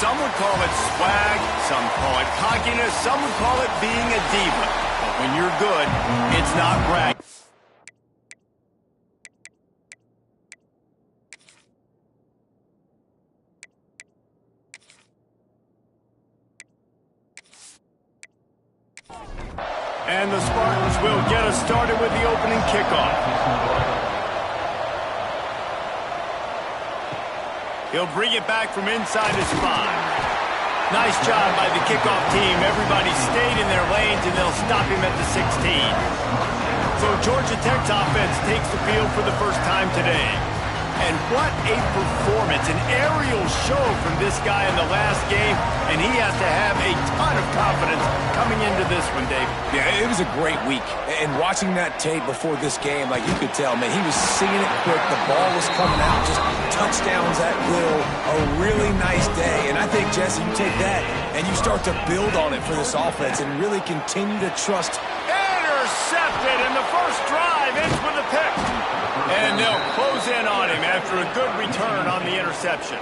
Some would call it swag, some call it cockiness, some would call it being a diva. But when you're good, it's not bragging. And the Spartans will get us started with the opening kickoff. He'll bring it back from inside his 5. Nice job by the kickoff team. Everybody stayed in their lanes, and they'll stop him at the 16. So Georgia Tech's offense takes the field for the first time today. And what a performance, an aerial show from this guy in the last game, and he has to have a ton of confidence coming into this one, Dave. Yeah, it was a great week. And watching that tape before this game, like you could tell, man, he was seeing it quick. The ball was coming out, just touchdowns at will. A really nice day. And I think, Jesse, you take that and you start to build on it for this offense and really continue to trust. Intercepted, and the first drive ends with a pick. And they'll close in on him after a good return on the interception.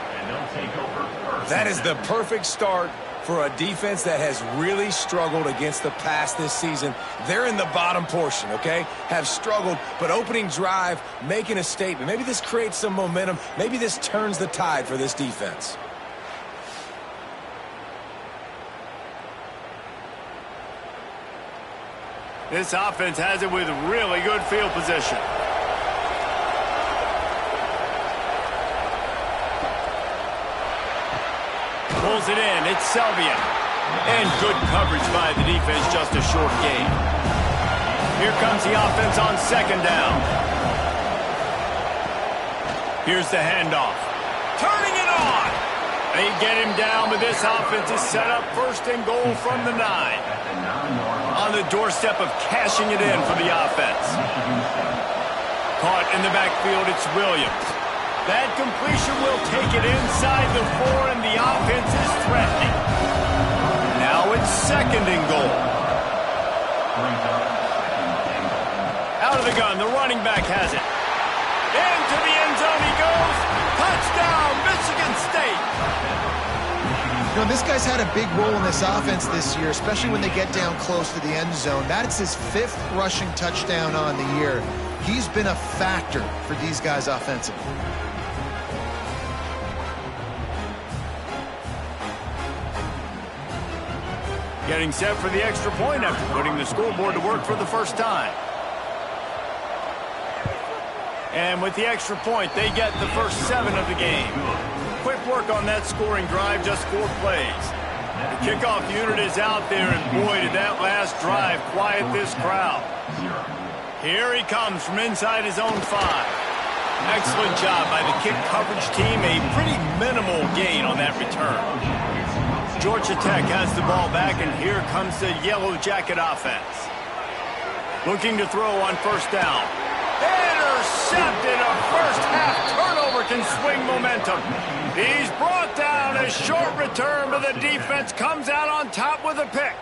That is the perfect start for a defense that has really struggled against the pass this season. They're in the bottom portion, okay? Have struggled, but opening drive, making a statement. Maybe this creates some momentum. Maybe this turns the tide for this defense. This offense has it with really good field position. Pulls it in. It's Selvia. And good coverage by the defense, just a short gain. Here comes the offense on second down. Here's the handoff. Turning it on. They get him down, but this offense is set up first and goal from the 9. On the doorstep of cashing it in for the offense. Caught in the backfield, it's Williams. That completion will take it inside the 4, and the offense is threatening. Now it's second and goal. Out of the gun, the running back has it. Into the end zone he goes. Touchdown, Michigan State. You know, this guy's had a big role in this offense this year, especially when they get down close to the end zone. That's his 5th rushing touchdown on the year. He's been a factor for these guys offensively. Getting set for the extra point after putting the scoreboard to work for the first time. And with the extra point, they get the first 7 of the game. Quick work on that scoring drive, just 4 plays. The kickoff unit is out there, and boy, did that last drive quiet this crowd. Here he comes from inside his own 5. Excellent job by the kick coverage team. A pretty minimal gain on that return. Georgia Tech has the ball back, and here comes the Yellow Jacket offense. Looking to throw on first down. Intercepted. A first-half turnover can swing momentum. He's brought down. A short return, but the defense comes out on top with a pick.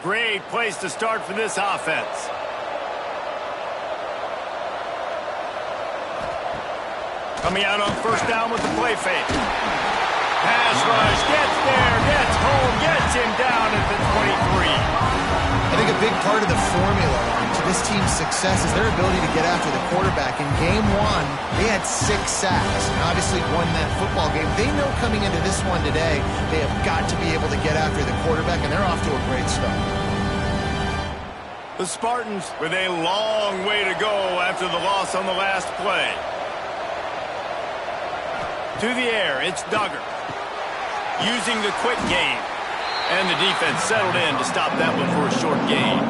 Great place to start for this offense. Coming out on first down with the play fake. Pass rush, gets there, gets home, gets him down at the 23. I think a big part of the formula to this team's success is their ability to get after the quarterback. In game 1, they had 6 sacks and obviously won that football game. They know coming into this one today, they have got to be able to get after the quarterback, and they're off to a great start. The Spartans with a long way to go after the loss on the last play. To the air, it's Duggar. Using the quick game. And the defense settled in to stop that one for a short gain.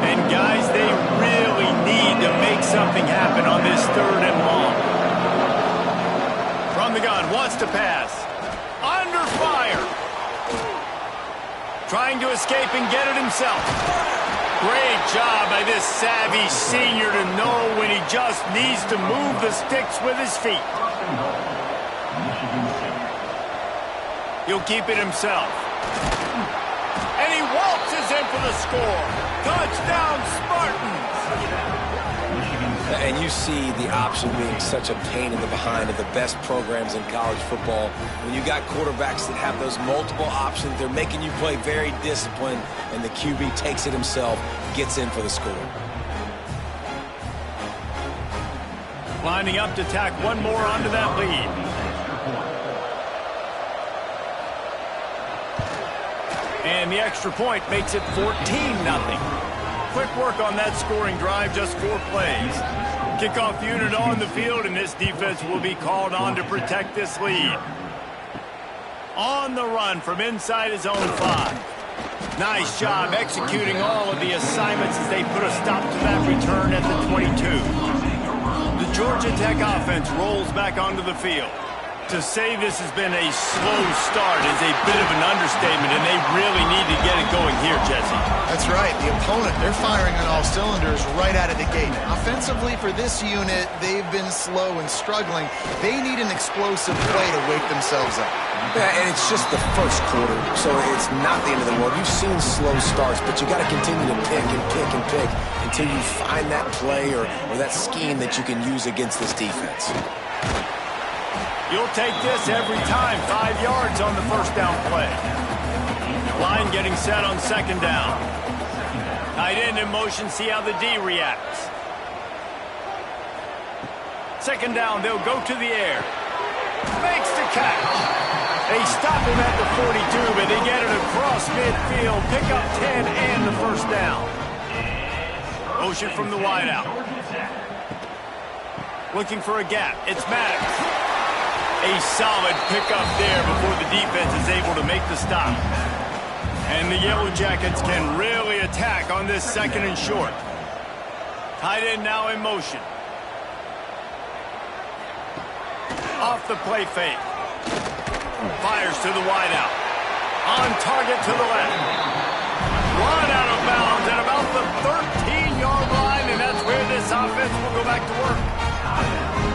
And guys, they really need to make something happen on this 3rd and long. From the gun, wants to pass. Under fire. Trying to escape and get it himself. Great job by this savvy senior to know when he just needs to move the sticks with his feet. He'll keep it himself. And he waltzes in for the score. Touchdown, Spartans! And you see the option being such a pain in the behind of the best programs in college football. When you got quarterbacks that have those multiple options, they're making you play very disciplined, and the QB takes it himself, gets in for the score. Lining up to tack one more onto that lead. And the extra point makes it 14-0. Quick work on that scoring drive, just 4 plays. Kickoff unit on the field, and this defense will be called on to protect this lead. On the run from inside his own 5. Nice job executing all of the assignments as they put a stop to that return at the 22. The Georgia Tech offense rolls back onto the field. To say this has been a slow start is a bit of an understatement, and they really need to get it going here, Jesse. That's right. The opponent, they're firing on all cylinders right out of the gate. Offensively, for this unit, they've been slow and struggling. They need an explosive play to wake themselves up. Yeah, and it's just the first quarter, so it's not the end of the world. You've seen slow starts, but you got to continue to pick and pick and pick until you find that play or that scheme that you can use against this defense. You'll take this every time. 5 yards on the first down play. Line getting set on second down. Tight end in motion, see how the D reacts. Second down, they'll go to the air. Makes the catch. They stop him at the 42, but they get it across midfield. Pick up 10 and the first down. Motion from the wideout. Looking for a gap. It's Maddox. A solid pickup there before the defense is able to make the stop. And the Yellow Jackets can really attack on this second and short. Tight end now in motion. Off the play fake. Fires to the wideout. On target to the left. Run out of bounds at about the 13-yard line, and that's where this offense will go back to work.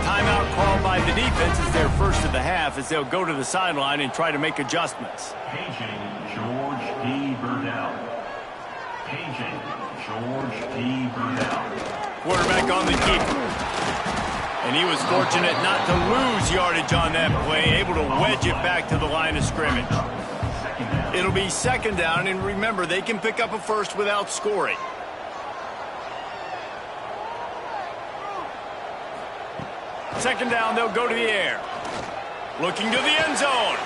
Timeout called by the defense is their first of the half as they'll go to the sideline and try to make adjustments. Paging George P. Burdell. Paging George P. Burdell. Quarterback on the keeper. And he was fortunate not to lose yardage on that play, able to wedge it back to the line of scrimmage. It'll be second down, and remember, they can pick up a first without scoring. Second down, they'll go to the air. Looking to the end zone.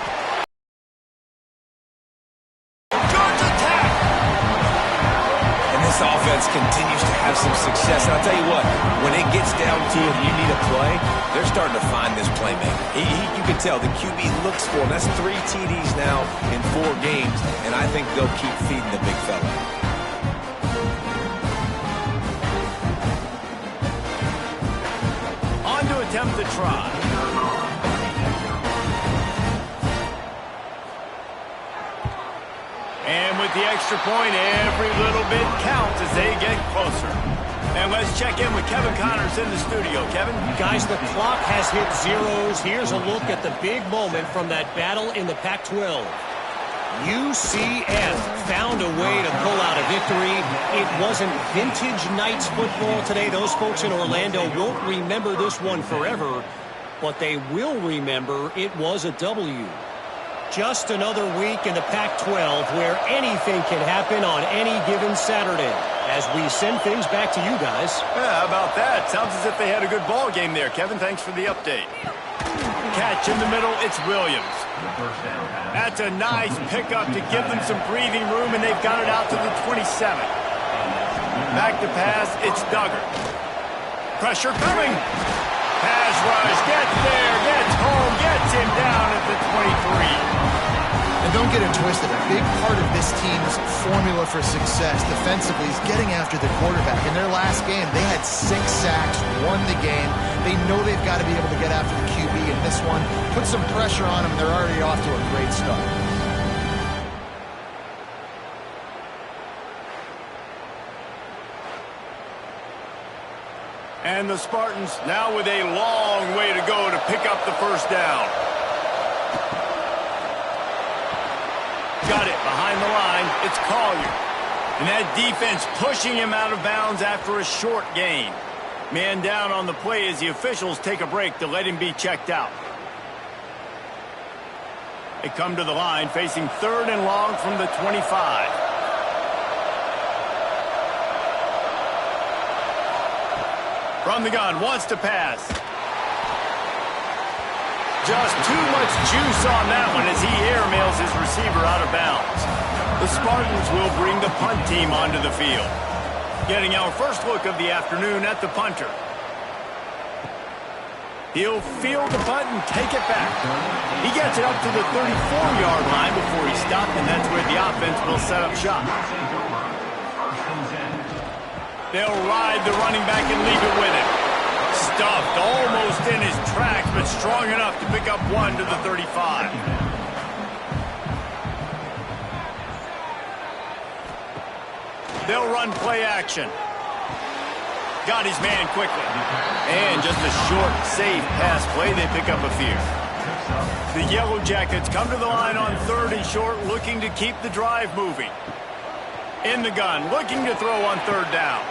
Georgia Tech! And this offense continues to have some success. And I'll tell you what, when it gets down to it and you need a play, they're starting to find this playmaker. You can tell the QB looks for him. That's 3 TDs now in 4 games, and I think they'll keep feeding the big fella. Attempt to try. And with the extra point, every little bit counts as they get closer. And let's check in with Kevin Connors in the studio. Kevin? Guys, the clock has hit zeros. Here's a look at the big moment from that battle in the Pac-12. UCF found a way to pull out a victory. It wasn't vintage Knights football today. Those folks in Orlando won't remember this one forever, but they will remember it was a W. Just another week in the Pac-12 where anything can happen on any given Saturday. As we send things back to you guys. Yeah, how about that? Sounds as if they had a good ball game there. Kevin, thanks for the update. Catch in the middle, it's Williams. That's a nice pickup to give them some breathing room, and they've got it out to the 27. Back to pass, it's Duggar. Pressure coming. Pass rush, gets there, gets home, gets him down at the 23. And don't get it twisted. A big part of this team's formula for success defensively is getting after the quarterback. In their last game, they had 6 sacks, won the game. They know they've got to be able to get after the QB in this one. Put some pressure on them, and they're already off to a great start. And the Spartans now with a long way to go to pick up the first down. got it behind the line. It's Collier. And that defense pushing him out of bounds after a short gain. Man down on the play as the officials take a break to let him be checked out. They come to the line facing 3rd and long from the 25. From the gun, wants to pass. Just too much juice on that one as he airmails his receiver out of bounds. The Spartans will bring the punt team onto the field. Getting our first look of the afternoon at the punter. He'll field the punt and take it back. He gets it up to the 34-yard line before he stopped, and that's where the offense will set up shop. They'll ride the running back and leave it with him. Stuffed almost in his tracks, but strong enough to pick up 1 to the 35. They'll run play action. Got his man quickly. And just a short, safe pass play, they pick up a few. The Yellow Jackets come to the line on 3rd and short, looking to keep the drive moving. In the gun, looking to throw on 3rd down.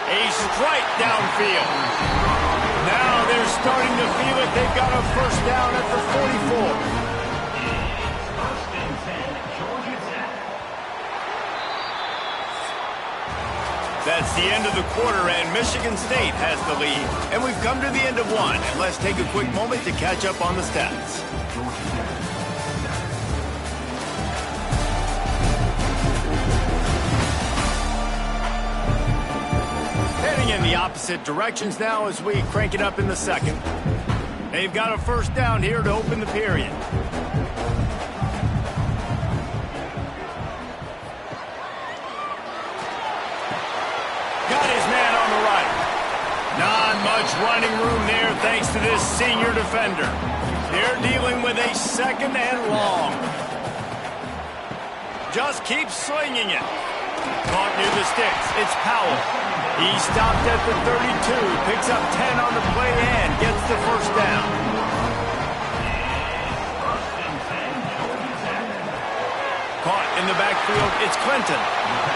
A strike downfield. Now they're starting to feel it. They've got a first down at the 44. That's the end of the quarter, and Michigan State has the lead. And we've come to the end of one. And let's take a quick moment to catch up on the stats. Heading in the opposite directions now as we crank it up in the second. They've got a first down here to open the period. Got his man on the right. Not much running room there thanks to this senior defender. They're dealing with a 2nd and long. Just keeps slinging it. Caught near the sticks. It's Powell. He stopped at the 32, picks up 10 on the play and gets the first down. Caught in the backfield, it's Clinton.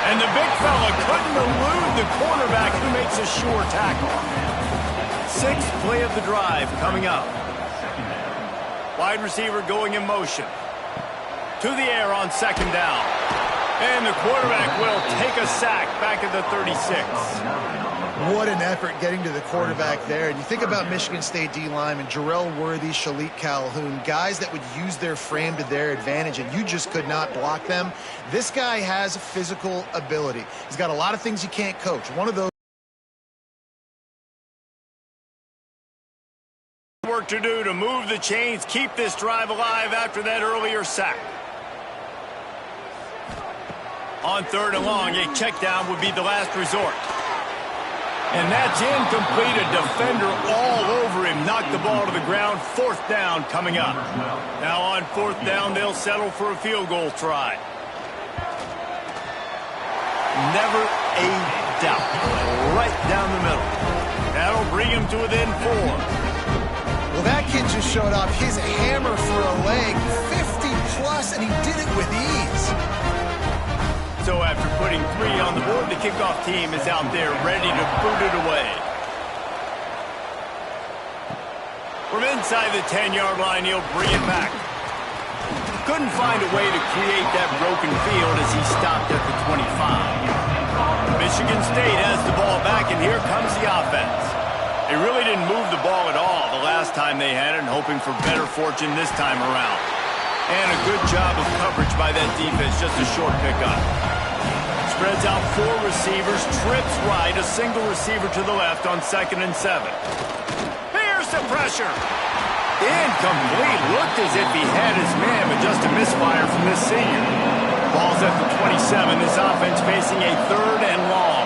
And the big fella couldn't elude the cornerback who makes a sure tackle. 6th play of the drive coming up. Wide receiver going in motion. To the air on 2nd down. And the quarterback will take a sack back at the 36. What an effort getting to the quarterback there. And you think about Michigan State D-linemen, Jarrell Worthy, Shalik Calhoun, guys that would use their frame to their advantage, and you just could not block them. This guy has physical ability. He's got a lot of things you can't coach. One of those work to do to move the chains, keep this drive alive after that earlier sack. On 3rd and long, a check down would be the last resort. And that's incomplete. A defender all over him. Knocked the ball to the ground. 4th down coming up. Now on 4th down, they'll settle for a field goal try. Never a doubt. Right down the middle. That'll bring him to within 4. Well, that kid just showed off his hammer for a leg. 50-plus, and he did it with ease. So after putting 3 on the board, the kickoff team is out there ready to boot it away. From inside the 10-yard line, he'll bring it back. Couldn't find a way to create that broken field as he stopped at the 25. Michigan State has the ball back, and here comes the offense. They really didn't move the ball at all the last time they had it, and hoping for better fortune this time around. And a good job of coverage by that defense, just a short pickup. Spreads out 4 receivers, trips right, a single receiver to the left on 2nd and 7. Here's the pressure. Incomplete. Looked as if he had his man, but just a misfire from this senior. Ball's at the 27. This offense facing a 3rd and long.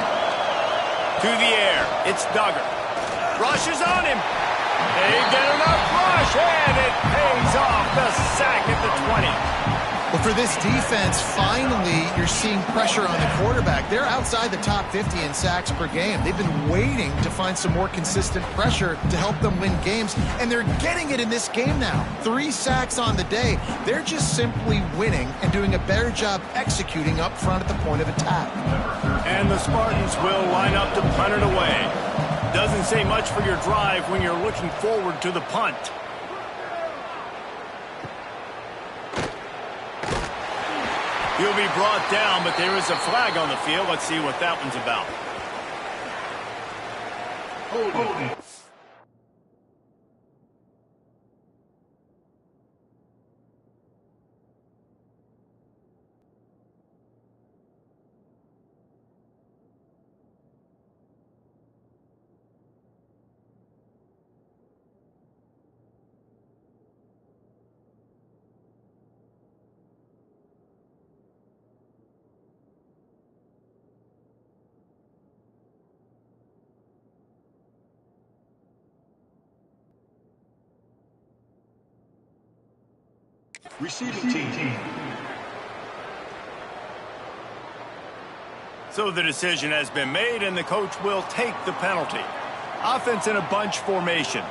To the air. It's Duggar. Rushes on him. They get enough rush, and it pays off. The sack at the 20. Well, for this defense, finally, you're seeing pressure on the quarterback. They're outside the top 50 in sacks per game. They've been waiting to find some more consistent pressure to help them win games, and they're getting it in this game now. 3 sacks on the day. They're just simply winning and doing a better job executing up front at the point of attack. And the Spartans will line up to punt it away. Doesn't say much for your drive when you're looking forward to the punt. He'll be brought down, but there is a flag on the field. Let's see what that one's about. Holding. Receiving team. So the decision has been made, and the coach will take the penalty. Offense in a bunch formation.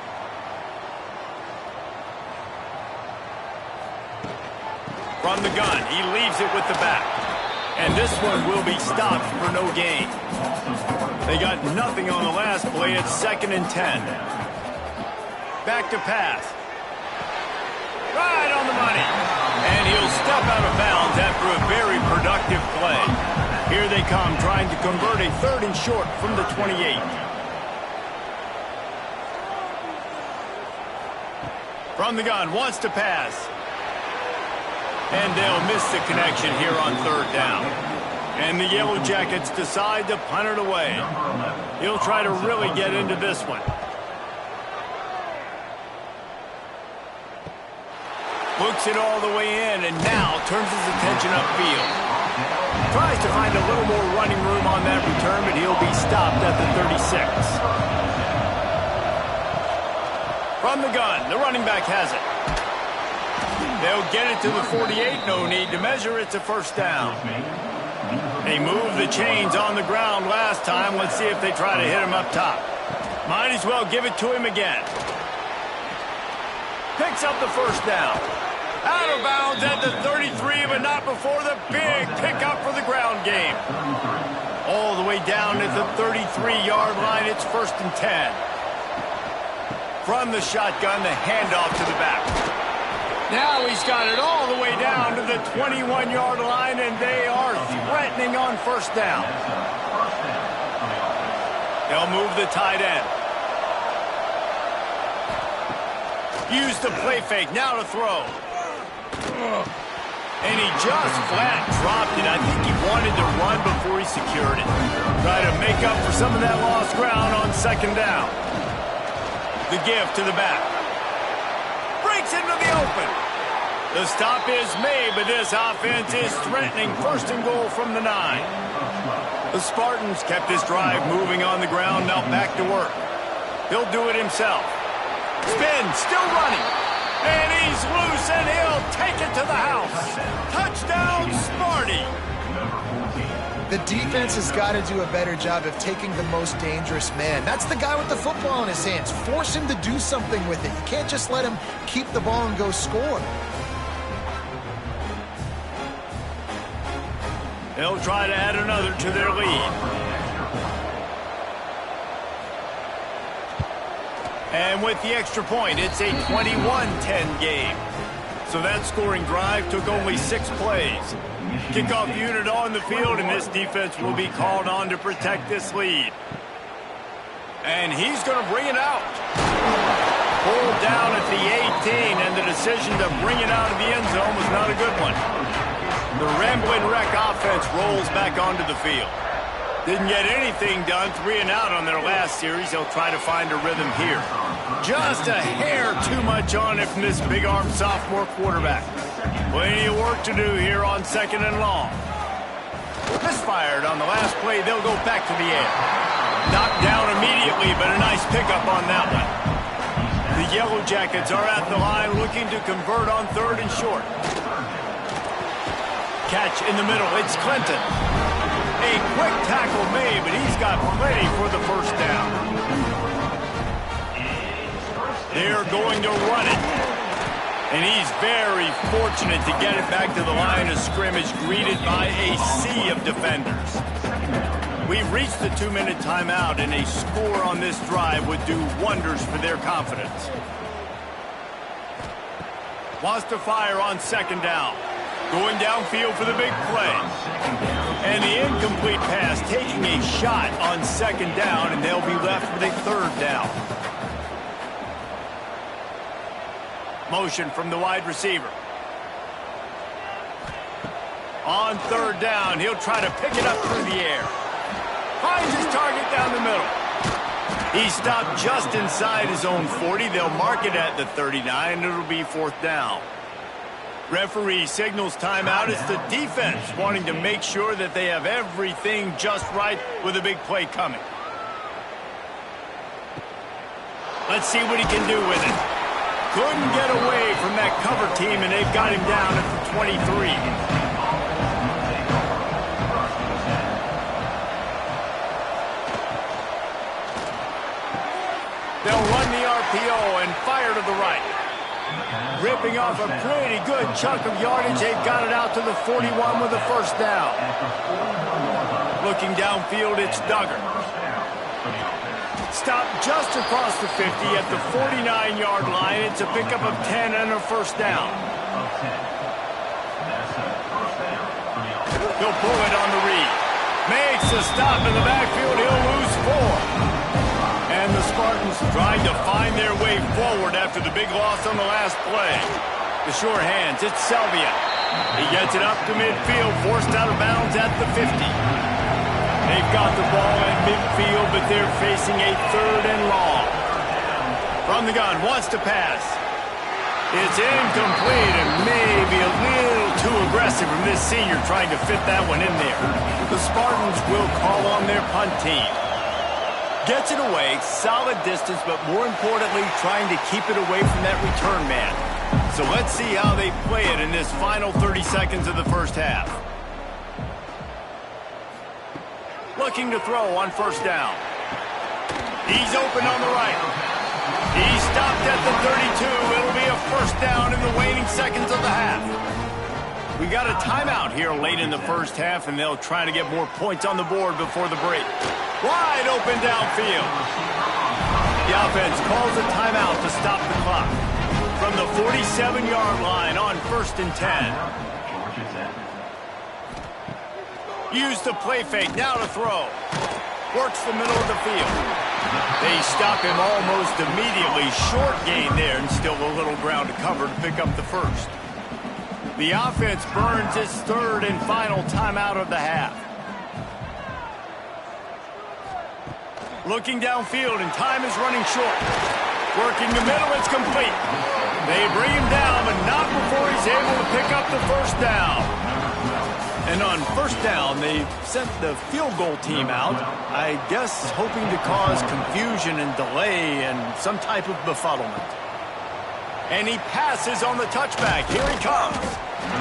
From the gun, he leaves it with the back. And this one will be stopped for no gain. They got nothing on the last play. It's 2nd and 10. Back to pass. Right on the money. And he'll step out of bounds after a very productive play. Here they come, trying to convert a 3rd and short from the 28. From the gun, wants to pass. And they'll miss the connection here on 3rd down. And the Yellow Jackets decide to punt it away. He'll try to really get into this one. Books it all the way in, and now turns his attention upfield. Tries to find a little more running room on that return, but he'll be stopped at the 36. From the gun, the running back has it. They'll get it to the 48, no need to measure, it's a 1st down. They moved the chains on the ground last time. Let's see if they try to hit him up top. Might as well give it to him again. Picks up the 1st down. Out of bounds at the 33, but not before the big pickup for the ground game. All the way down at the 33-yard line, it's 1st and 10. From the shotgun, the handoff to the back. Now he's got it all the way down to the 21-yard line, and they are threatening on 1st down. They'll move the tight end. Use the play fake, now to throw. And he just flat dropped it. I think he wanted to run before he secured it. Try to make up for some of that lost ground on 2nd down. The give to the back. Breaks into the open. The stop is made, but this offense is threatening 1st and goal from the 9. The Spartans kept this drive moving on the ground, now back to work. He'll do it himself. Spin, still running. And he's loose, and he'll take it to the house. Touchdown, Sparty. The defense has got to do a better job of taking the most dangerous man. That's the guy with the football in his hands. Force him to do something with it. You can't just let him keep the ball and go score. They'll try to add another to their lead. And with the extra point, it's a 21-10 game. So that scoring drive took only 6 plays. Kickoff unit on the field, and this defense will be called on to protect this lead. And he's going to bring it out. Pulled down at the 18, and the decision to bring it out of the end zone was not a good one. The Rambling Wreck offense rolls back onto the field. Didn't get anything done, 3 and out on their last series. They'll try to find a rhythm here. Just a hair too much on it from this big-armed sophomore quarterback. Plenty of work to do here on 2nd and long. Misfired on the last play. They'll go back to the air. Knocked down immediately, but a nice pickup on that one. The Yellow Jackets are at the line looking to convert on 3rd and short. catch in the middle. It's Clinton. A quick tackle made, but he's got plenty for the first down. They're going to run it. And he's very fortunate to get it back to the line of scrimmage, greeted by a sea of defenders. We've reached the 2-minute timeout, and a score on this drive would do wonders for their confidence. Wants to fire on second down. Going downfield for the big play. And the incomplete pass taking a shot on second down, and they'll be left with a third down. Motion from the wide receiver. On third down, he'll try to pick it up through the air. Finds his target down the middle. He stopped just inside his own 40. They'll mark it at the 39, and it'll be fourth down. Referee signals timeout. It's the defense wanting to make sure that they have everything just right with a big play coming. Let's see what he can do with it. Couldn't get away from that cover team, and they've got him down at the 23. They'll run the RPO and fire to the right. Ripping off a pretty good chunk of yardage. They've got it out to the 41 with a first down. Looking downfield, it's Duggar. Stopped just across the 50 at the 49-yard line. It's a pickup of 10 and a first down. He'll pull it on the read. Makes a stop in the backfield. He'll lose 4. And the Spartans trying to find their way forward after the big loss on the last play. The sure hands, it's Selvia. He gets it up to midfield, forced out of bounds at the 50. They've got the ball at midfield, but they're facing a third and long. From the gun, wants to pass. It's incomplete and maybe a little too aggressive from this senior trying to fit that one in there. The Spartans will call on their punt team. Gets it away, solid distance, but more importantly, trying to keep it away from that return man. So let's see how they play it in this final 30 seconds of the first half. Looking to throw on first down. He's open on the right. He stopped at the 32. It'll be a first down in the waning seconds of the half. We got a timeout here late in the first half, and they'll try to get more points on the board before the break. Wide open downfield. The offense calls a timeout to stop the clock. From the 47-yard line on 1st and 10. Use the play fake, now to throw. Works the middle of the field. They stop him almost immediately. Short gain there, and still a little ground to cover to pick up the first. The offense burns its third and final timeout of the half. Looking downfield, and time is running short. Working the middle, it's complete. They bring him down, but not before he's able to pick up the first down. And on first down, they sent the field goal team out, I guess hoping to cause confusion and delay and some type of befuddlement. And he passes on the touchback. Here he comes.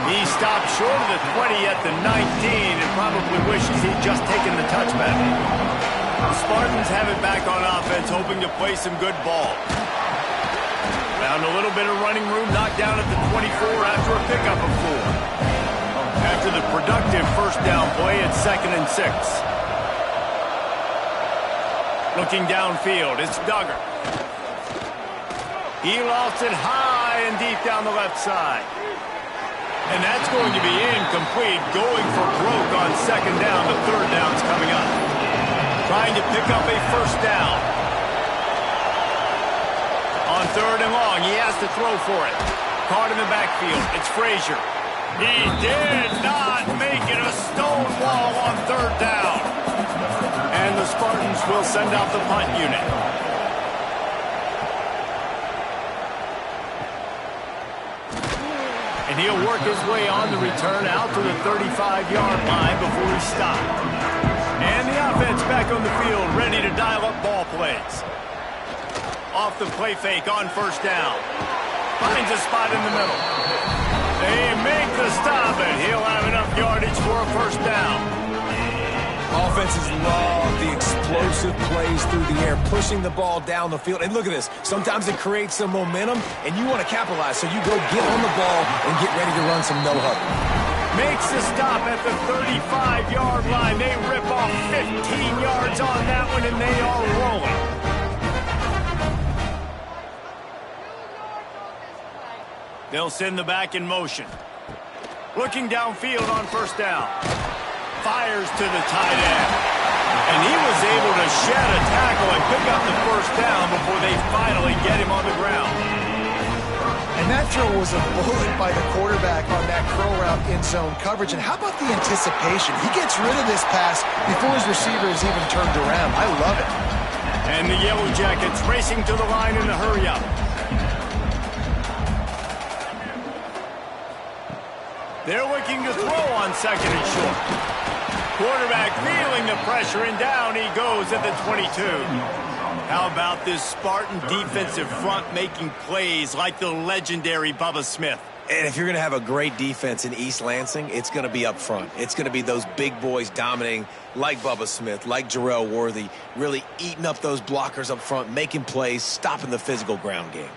He stopped short of the 20 at the 19 and probably wishes he'd just taken the touchback. The Spartans have it back on offense, hoping to play some good ball. Found a little bit of running room, knocked down at the 24 after a pickup of 4. After the productive first down play, it's 2nd and 6. Looking downfield, it's Duggar. He lost it high and deep down the left side. And that's going to be incomplete, going for broke on second down. The third down's coming up. Trying to pick up a first down. On third and long, he has to throw for it. Caught in the backfield, it's Frazier. He did not make it a stone wall on third down. And the Spartans will send out the punt unit. And he'll work his way on the return out to the 35-yard line before he stopped. And the offense back on the field, ready to dial up ball plays. Off the play fake on first down. Finds a spot in the middle. They make the stop, and he'll have enough yardage for a first down. Offenses love the explosive plays through the air, pushing the ball down the field. And look at this. Sometimes it creates some momentum, and you want to capitalize. So you go get on the ball and get ready to run some no-huddle. Makes the stop at the 35-yard line. They rip off 15 yards on that one, and they are rolling. They'll send the back in motion. Looking downfield on first down. Fires to the tight end. And he was able to shed a tackle and pick up the first down before they finally get him on the ground. And that throw was a bullet by the quarterback on that curl route in zone coverage. And how about the anticipation? He gets rid of this pass before his receiver is even turned around. I love it. And the Yellow Jackets racing to the line in a hurry-up. They're looking to throw on second and short. Quarterback feeling the pressure, and down he goes at the 22. How about this Spartan defensive front making plays like the legendary Bubba Smith? And if you're going to have a great defense in East Lansing, it's going to be up front. It's going to be those big boys dominating like Bubba Smith, like Jarrell Worthy, really eating up those blockers up front, making plays, stopping the physical ground game.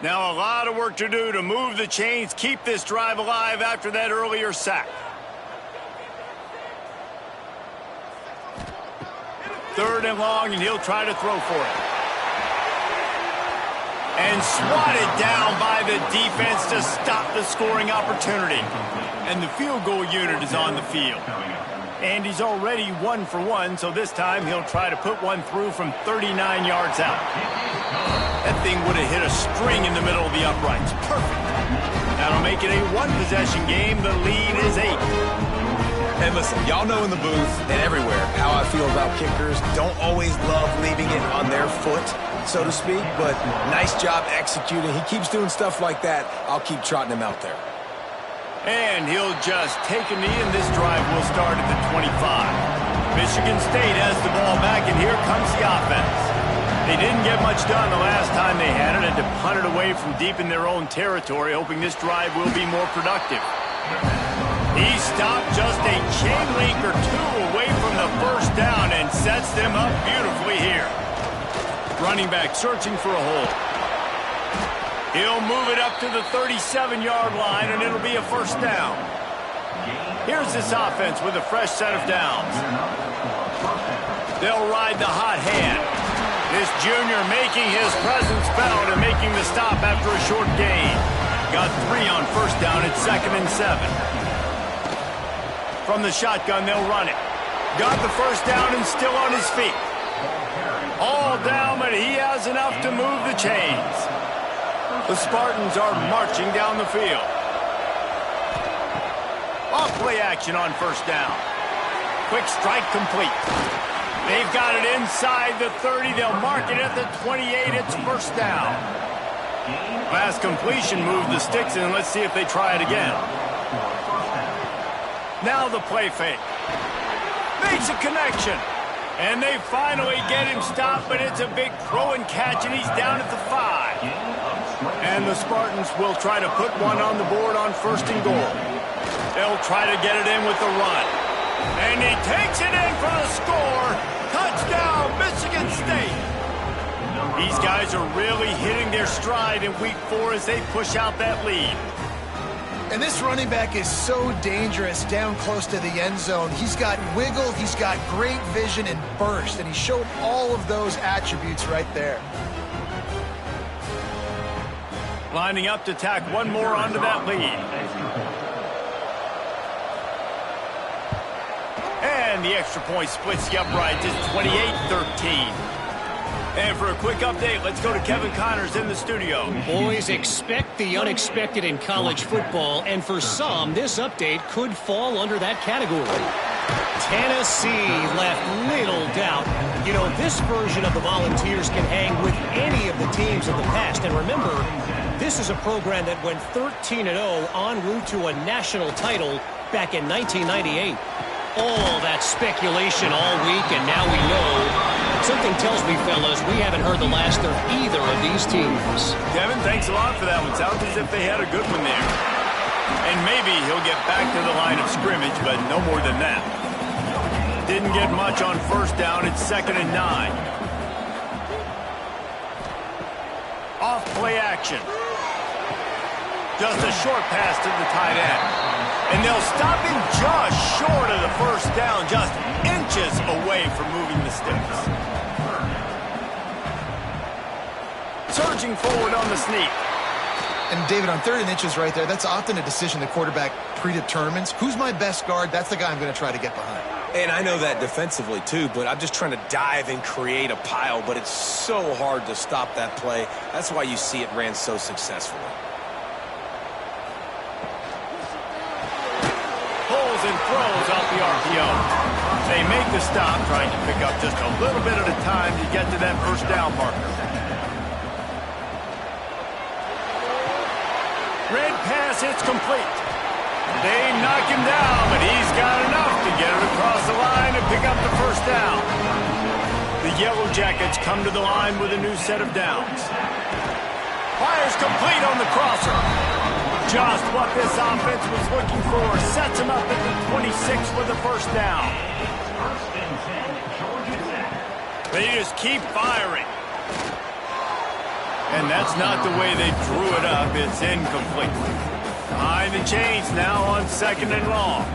Now a lot of work to do to move the chains, keep this drive alive after that earlier sack. Third and long, and he'll try to throw for it. And swatted down by the defense to stop the scoring opportunity. And the field goal unit is on the field. And he's already 1 for 1, so this time he'll try to put one through from 39 yards out. That thing would have hit a string in the middle of the uprights. Perfect. That'll make it a one-possession game. The lead is 8. And listen, y'all know in the booth and everywhere how I feel about kickers. Don't always love leaving it on their foot, so to speak, but nice job executing. He keeps doing stuff like that. I'll keep trotting him out there. And he'll just take a knee, and this drive will start at the 25. Michigan State has the ball back, and here comes the offense. They didn't get much done the last time they had it, and to punt it away from deep in their own territory, hoping this drive will be more productive. He stopped just a chain link or two away from the first down and sets them up beautifully here. Running back searching for a hole. He'll move it up to the 37-yard line, and it'll be a first down. Here's this offense with a fresh set of downs. They'll ride the hot hand. This junior making his presence felt and making the stop after a short gain. Got 3 on first down at 2nd and 7. From the shotgun, they'll run it. Got the first down and still on his feet. All down, but he has enough to move the chains. The Spartans are marching down the field. Off play action on first down. Quick strike complete. They've got it inside the 30. They'll mark it at the 28. It's first down. Last completion moved the sticks in. Let's see if they try it again. Now the play fake. Makes a connection. And they finally get him stopped, but it's a big throw and catch, and he's down at the 5. And the Spartans will try to put one on the board on 1st and goal. They'll try to get it in with the run. And he takes it in for the score. Touchdown, Michigan State. These guys are really hitting their stride in week 4 as they push out that lead. And this running back is so dangerous down close to the end zone. He's got wiggle, he's got great vision and burst, and he showed all of those attributes right there. Lining up to tack one more onto that lead. And the extra point splits the uprights. It's 28-13. And for a quick update, let's go to Kevin Connors in the studio. Boys, expect the unexpected in college football, and for some, this update could fall under that category. Tennessee left little doubt. You know, this version of the Volunteers can hang with any of the teams of the past. And remember, this is a program that went 13-0 en route to a national title back in 1998. All that speculation all week, and now we know Something tells me, fellas, we haven't heard the last of either of these teams. Kevin, thanks a lot for that one. Sounds as if they had a good one there. And maybe he'll get back to the line of scrimmage, but no more than that. Didn't get much on first down. It's 2nd and 9. Off play action. Just a short pass to the tight end. And they'll stop him just short of the first down, just inches away from moving the sticks. Surging forward on the sneak. And David, on 3rd and inches right there, that's often a decision the quarterback predetermines. Who's my best guard? That's the guy I'm going to try to get behind. And I know that defensively too, but I'm just trying to dive and create a pile, but it's so hard to stop that play. That's why you see it ran so successfully. Pulls and throws off the RPO. They make the stop, trying to pick up just a little bit at a time to get to that first down marker. Red pass hits complete. They knock him down, but he's got enough to get it across the line and pick up the first down. The Yellow Jackets come to the line with a new set of downs. Fires complete on the crosser. Just what this offense was looking for. Sets him up at the 26 with the first down. They just keep firing. And that's not the way they drew it up. It's incomplete. Behind the chains now on 2nd and long.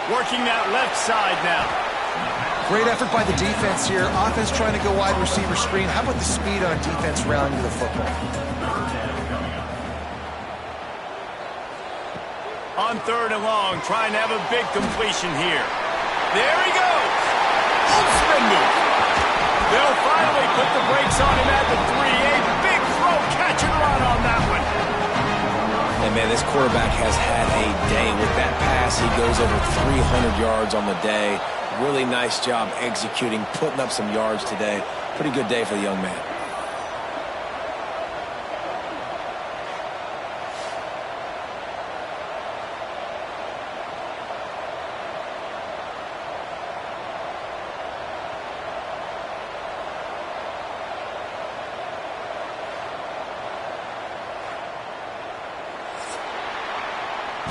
Working that left side now. Great effort by the defense here. Offense trying to go wide receiver screen. How about the speed on defense rallying to the football? On 3rd and long, trying to have a big completion here. There he goes. Spin move. They'll finally put the brakes on him at the 3. A big throw, catch and run on that one. And man, this quarterback has had a day with that pass. He goes over 300 yards on the day. Really nice job executing, putting up some yards today. Pretty good day for the young man.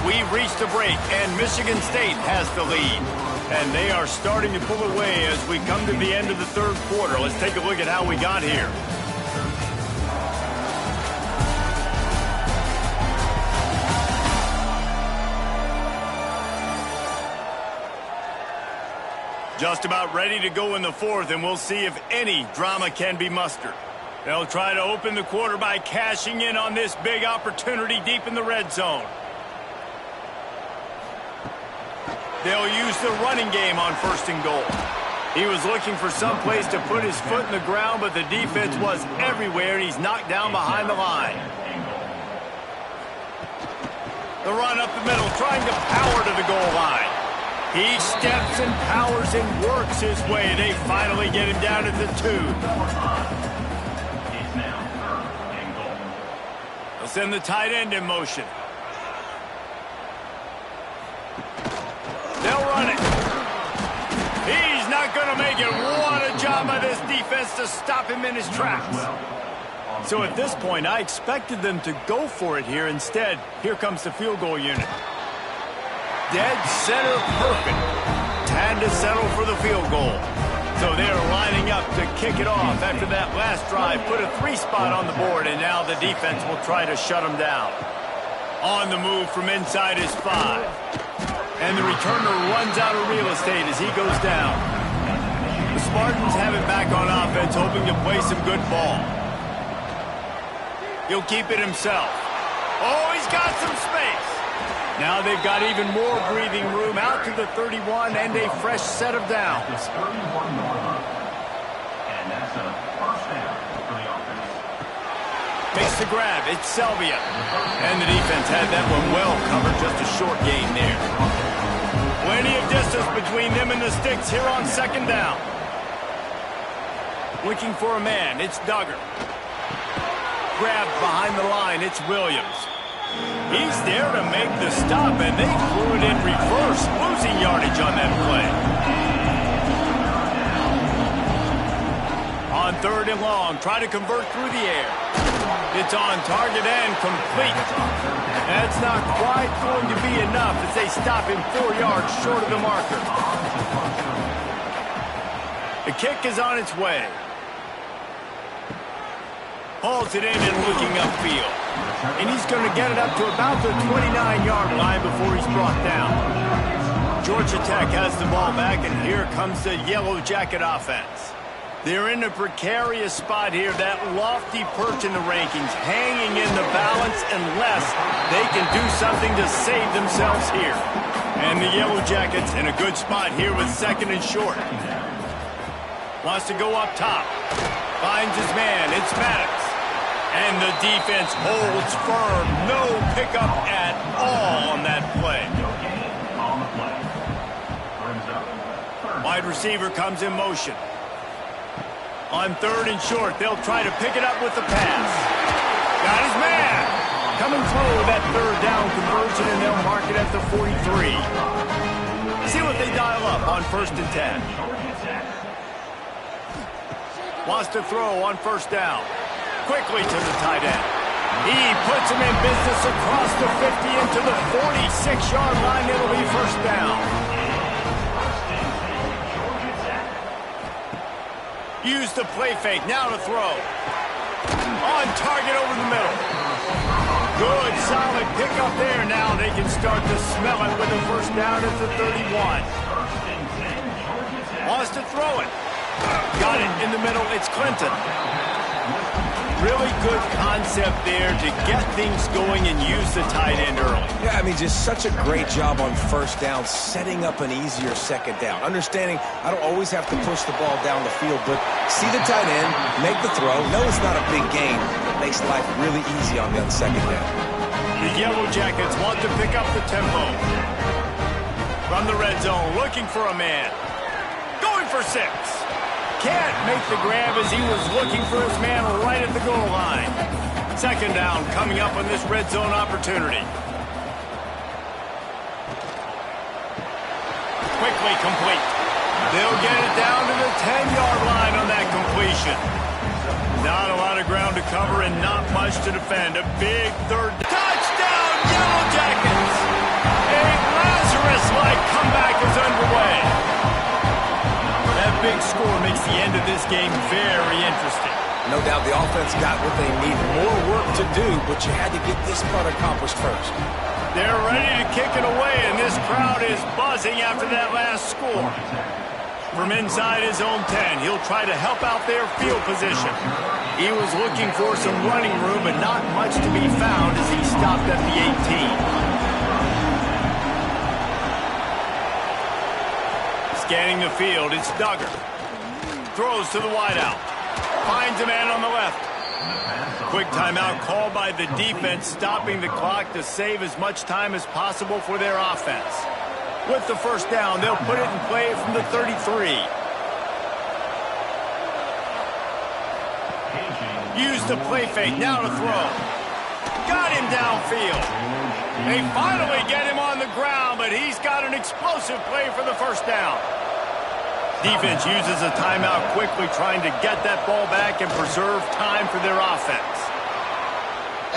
We've reached a break, and Michigan State has the lead. And they are starting to pull away as we come to the end of the 3rd quarter. Let's take a look at how we got here. Just about ready to go in the 4th, and we'll see if any drama can be mustered. They'll try to open the quarter by cashing in on this big opportunity deep in the red zone. They'll use the running game on 1st and goal. He was looking for some place to put his foot in the ground, but the defense was everywhere, and he's knocked down behind the line. The run up the middle, trying to power to the goal line. He steps and powers and works his way. They finally get him down at the 2. They'll send the tight end in motion. They'll run it. He's not going to make it. What a job by this defense to stop him in his tracks. So at this point, I expected them to go for it here. Instead, here comes the field goal unit. Dead center perfect. Had to settle for the field goal. So they're lining up to kick it off after that last drive. Put a 3 spot on the board, and now the defense will try to shut them down. On the move from inside his 5. And the returner runs out of real estate as he goes down. The Spartans have it back on offense, hoping to play some good ball. He'll keep it himself. Oh, he's got some space. Now they've got even more breathing room out to the 31 and a fresh set of downs. Makes the grab. It's Selvia. And the defense had that one well covered. Just a short gain there. Plenty of distance between them and the sticks here on 2nd down. Looking for a man. It's Duggar. Grabbed behind the line. It's Williams. He's there to make the stop, and they threw it in reverse, losing yardage on that play. On 3rd and long, try to convert through the air. It's on target and complete. That's not quite going to be enough as they stop him 4 yards short of the marker. The kick is on its way. Hauls it in and looking upfield. And he's going to get it up to about the 29-yard line before he's brought down. Georgia Tech has the ball back, and here comes the Yellow Jacket offense. They're in a precarious spot here, that lofty perch in the rankings, hanging in the balance unless they can do something to save themselves here. And the Yellow Jackets in a good spot here with 2nd and short. Wants to go up top. Finds his man. It's Maddox. And the defense holds firm. No pickup at all on that play. Wide receiver comes in motion. On 3rd and short, they'll try to pick it up with the pass. Got his man. Coming through with that 3rd down conversion, and they'll mark it at the 43. See what they dial up on 1st and 10. Wants to throw on 1st down. Quickly to the tight end. He puts him in business across the 50 into the 46-yard line. It'll be 1st down. Use the play fake. Now to throw. On target over the middle. Good, solid pickup there. Now they can start to smell it with a 1st down at the 31. Wants to throw it. Got it in the middle. It's Clinton. Really good concept there to get things going and use the tight end early. Yeah, I mean, just such a great job on 1st down, setting up an easier 2nd down. Understanding I don't always have to push the ball down the field, but see the tight end, make the throw. No, it's not a big gain. It makes life really easy on that 2nd down. The Yellow Jackets want to pick up the tempo. From the red zone, looking for a man. Going for 6. Can't make the grab as he was looking for his man right at the goal line. 2nd down coming up on this red zone opportunity. Quickly complete. They'll get it down to the 10-yard line on that completion. Not a lot of ground to cover and not much to defend. A big 3rd touchdown, Yellow Jackets! A Lazarus-like comeback is underway. That big score makes the end of this game very interesting. No doubt the offense got what they need. More work to do, but you had to get this part accomplished first. They're ready to kick it away, and this crowd is buzzing after that last score. From inside his own 10, he'll try to help out their field position. He was looking for some running room, but not much to be found as he stopped at the 18. Scanning the field, it's Duggar. Throws to the wideout. Finds a man on the left. Quick timeout called by the defense, stopping the clock to save as much time as possible for their offense. With the 1st down, they'll put it in play from the 33. Use the play fake, now to throw. Got him downfield. They finally get him on the ground, but he's got an explosive play for the 1st down. Defense uses a timeout quickly, trying to get that ball back and preserve time for their offense.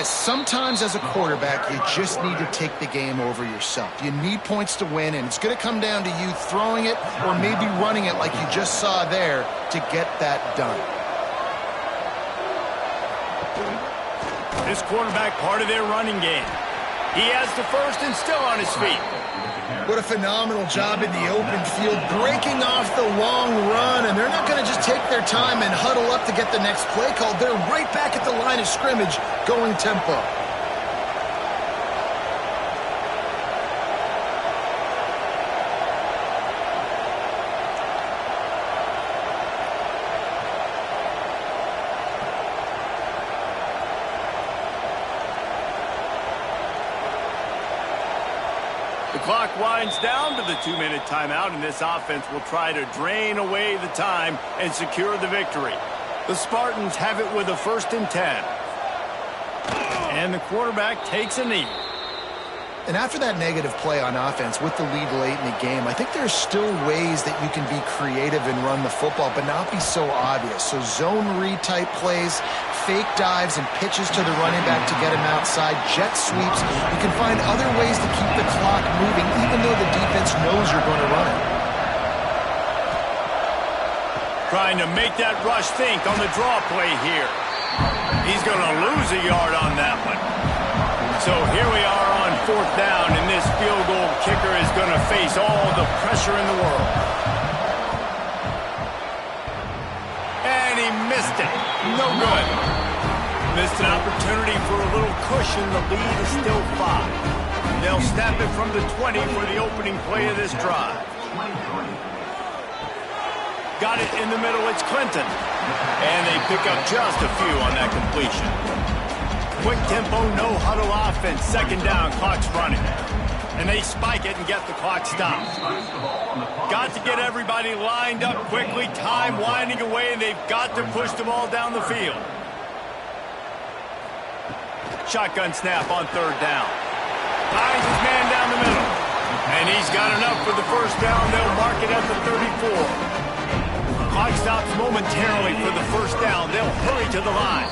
Sometimes as a quarterback, you just need to take the game over yourself. You need points to win, and it's going to come down to you throwing it or maybe running it like you just saw there to get that done. This quarterback part of their running game. He has the 1st and still on his feet. What a phenomenal job in the open field, breaking off the long run, and they're not going to just take their time and huddle up to get the next play called. They're right back at the line of scrimmage, going tempo. The clock winds down to the 2-minute timeout, and this offense will try to drain away the time and secure the victory. The Spartans have it with a 1st and 10. And the quarterback takes a knee. And after that negative play on offense with the lead late in the game, I think there's still ways that you can be creative and run the football, but not be so obvious. So zone read type plays, fake dives and pitches to the running back to get him outside, jet sweeps. You can find other ways to keep the clock moving even though the defense knows you're going to run it. Trying to make that rush think on the draw play here. He's going to lose a yard on that one. So here we are on 4th down, and this field goal kicker is going to face all the pressure in the world. And he missed it. No good. Missed an opportunity for a little cushion. The lead is still 5. They'll snap it from the 20 for the opening play of this drive. Got it in the middle. It's Clinton. And they pick up just a few on that completion. Quick tempo, no huddle offense. 2nd down, clock's running. And they spike it and get the clock stopped. Got to get everybody lined up quickly. Time winding away, and they've got to push the ball down the field. Shotgun snap on 3rd down. Finds his man down the middle. And he's got enough for the 1st down. They'll mark it at the 34. Clock stops momentarily for the 1st down. They'll hurry to the line.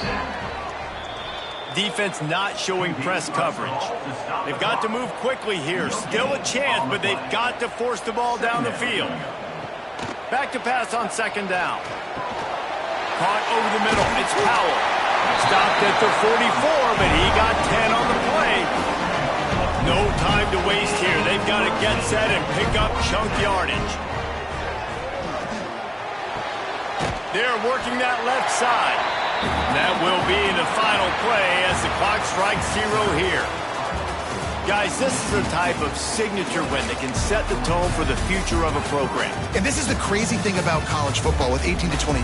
Defense not showing press coverage. They've got to move quickly here. Still a chance, but they've got to force the ball down the field. Back to pass on 2nd down. Caught over the middle. It's Powell. Stopped at the 44, but he got 10 on the play. No time to waste here. They've got to get set and pick up chunk yardage. They're working that left side. That will be the final play as the clock strikes 0 here. Guys, this is the type of signature win that can set the tone for the future of a program. And this is the crazy thing about college football with 18 to 20